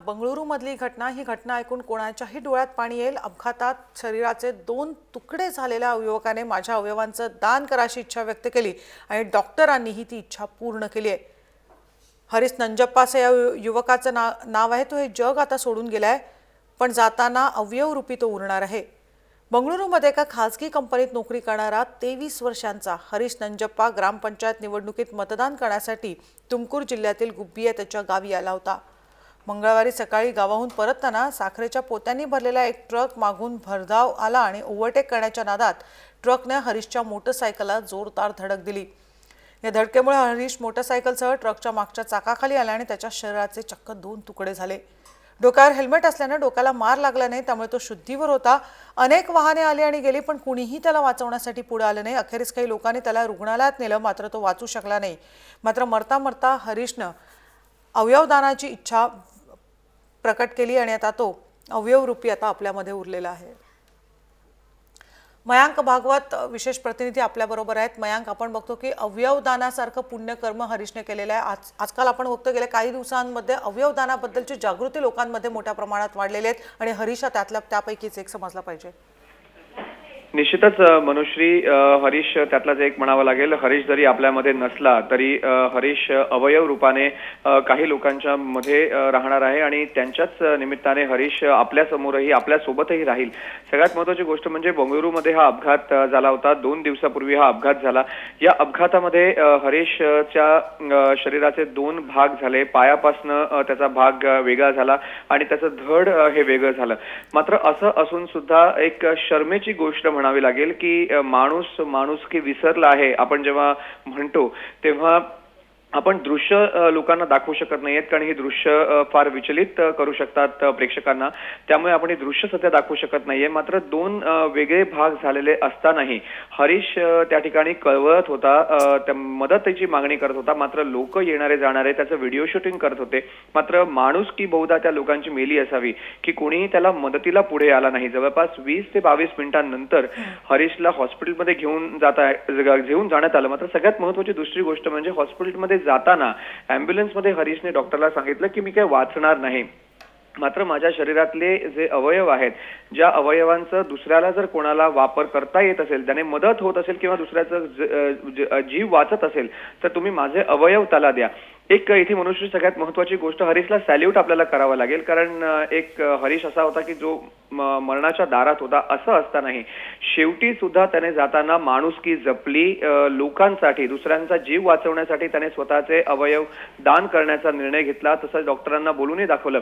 बंगळुरूमधली घटना ही घटना ऐकून कोणाच्याही डोळ्यात पाणी येईल। अपघातात शरीराचे 2 तुकडे झालेल्या युवकाने माझ्या अवयवांचं दान करायची इच्छा व्यक्त केली आणि डॉक्टरांनीही ती इच्छा पूर्ण केली आहे। हरीश नंजप्पा असं या युवकाचं नाव आहे। तो हे जग आता सोडून गेलाय, पण जाताना अवयवरूपी तो उरणार आहे। बंगळुरूमध्ये एका खासगी कंपनीत नोकरी करणारा 23 वर्षांचा हरीश नंजप्पा ग्रामपंचायत निवडणुकीत मतदान करण्यासाठी तुमकुर जिल्ह्यातील गुब्बी या त्याच्या गावी आला होता। मंगळवारी सकाळी गावाहून परतताना साखरेच्या पोत्यांनी भरलेला एक ट्रक मागून भरधाव आला आणि ओव्हरटेक करण्याच्या नादात ट्रकने हरीशच्या मोटरसायकलला जोरदार धडक दिली। या धडकेमुळे हरीश मोटरसायकलसह ट्रकच्या मागच्या चाकाखाली आला आणि त्याच्या शरीराचे चक्क 2 तुकडे झाले। डोक्यावर हेल्मेट असल्याने डोक्याला मार लागला नाही, त्यामुळे तो शुद्धीवर होता। अनेक वाहने आली आणि गेली, पण कुणीही त्याला वाचवण्यासाठी पुढे आले नाही। अखेरीस काही लोकांनी त्याला रुग्णालयात नेलं, मात्र तो वाचू शकला नाही। मात्र मरता मरता हरीशनं अवयवदानाची इच्छा प्रकट केली आणि आता तो अवयवरूपी आता आपल्यामध्ये उरलेला आहे। मयांक भागवत विशेष प्रतिनिधी आपल्याबरोबर आहेत। मयांक, आपण बघतो की अवयवदानासारखं पुण्यकर्म हरीशने केलेलं आहे। आजकाल आपण बघतो गेल्या काही दिवसांमध्ये अवयवदानाबद्दलची जागृती लोकांमध्ये मोठ्या प्रमाणात वाढलेली आहे आणि हरीश त्यापैकीच एक समजला पाहिजे। निश्चितच मनुश्री, हरीश त्यातलाच एक म्हणावं लागेल। हरीश जरी आपल्यामध्ये नसला तरी हरीश अवयव रूपाने काही लोकांच्या मध्ये राहणार आहे आणि त्यांच्याच निमित्ताने हरीश आपल्या समोरही आपल्या सोबतही राहील। सगळ्यात महत्त्वाची गोष्ट म्हणजे बंगळुरूमध्ये हा अपघात झाला होता। 2 दिवसापूर्वी हा अपघात झाला। या अपघातामध्ये हरीशच्या शरीराचे 2 भाग झाले। पायापासनं त्याचा भाग वेगळा झाला आणि त्याचं धड हे वेगळं झालं। मात्र असं असून सुद्धा एक शर्मेची गोष्ट म्हणावी लागेल की माणुसकी विसरला आहे आपण जेव्हा म्हणतो तेव्हा आपण दृश्य लोकांना दाखवू शकत नाहीयेत, कारण ही दृश्य फार विचलित करू शकतात प्रेक्षकांना। त्यामुळे आपण ही दृश्य सध्या दाखवू शकत नाहीये। मात्र 2 वेगळे भाग झालेले असतानाही हरीश त्या ठिकाणी कळवळत होता, त्या मदतीची मागणी करत होता। मात्र लोक येणारे जाणारे त्याचं व्हिडिओ शूटिंग करत होते। मात्र माणुसकी बहुधा त्या लोकांची मेली असावी की कोणीही त्याला मदतीला पुढे आला नाही। जवळपास 20 ते 22 मिनिटांनंतर हरीशला हॉस्पिटलमध्ये घेऊन जाण्यात आलं। मात्र सगळ्यात महत्त्वाची दुसरी गोष्ट म्हणजे हॉस्पिटलमध्ये जाताना अँब्युलन्समध्ये हरीशने डॉक्टरला सांगितलं की मी काही वाचणार नाही, मात्र माझ्या शरीरातले जे अवयव आहेत, ज्या अवयवांचा दुसऱ्याला जर कोणाला वापर करता येत असेल, त्याने मदत होत असेल किंवा दुसऱ्याचा जीव वाचत असेल, तर तुम्ही माझे अवयव त्याला द्या। एक इथे मनुष्य सगळ्यात महत्त्वाची गोष्ट, हरीशला सॅल्यूट आपल्याला करावा लागेल, कारण एक हरीश असा होता की जो मरणाच्या दारात होता। असं असतानाही शेवटी सुद्धा त्याने जाताना माणुसकी जपली। लोकांसाठी, दुसऱ्यांचा जीव वाचवण्यासाठी त्याने स्वतःचे अवयव दान करण्याचा निर्णय घेतला। तसंच डॉक्टरांना बोलूनही दाखवलं